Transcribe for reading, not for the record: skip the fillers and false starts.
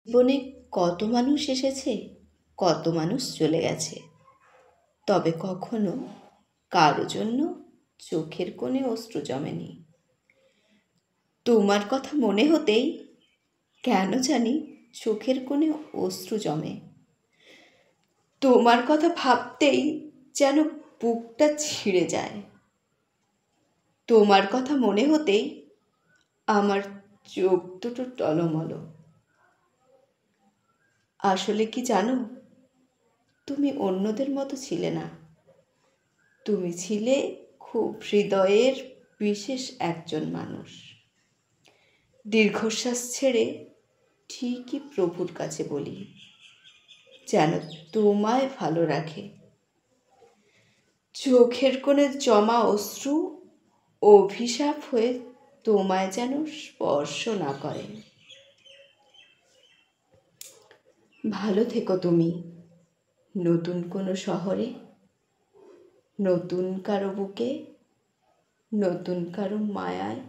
জীবনে কত মানুষ এসেছে, কত মানুষ চলে গেছে, তবে কখনো কারো জন্য চোখের কোণে অশ্রু জমেনি। তোমার কথা মনে হতেই কেন জানি চোখের কোণে অশ্রু জমে। তোমার কথা ভাবতেই যেন বুকটা ছিঁড়ে যায়। তোমার কথা মনে হতেই আমার চোখ দুটো টলমল। আসলে কি জানো, তুমি অন্যদের মতো ছিলে না। তুমি ছিলে খুব হৃদয়ের বিশেষ একজন মানুষ। দীর্ঘশ্বাস ছেড়ে ঠিকই প্রভুর কাছে বলি, যেন তোমায় ভালো রাখে। চোখের কোণে জমা অশ্রু অভিশাপ হয়ে তোমায় যেন স্পর্শ না করে। ভালো থেকো তুমি, নতুন কোনো শহরে, নতুন কারো বুকে, নতুন কারো মায়ায়।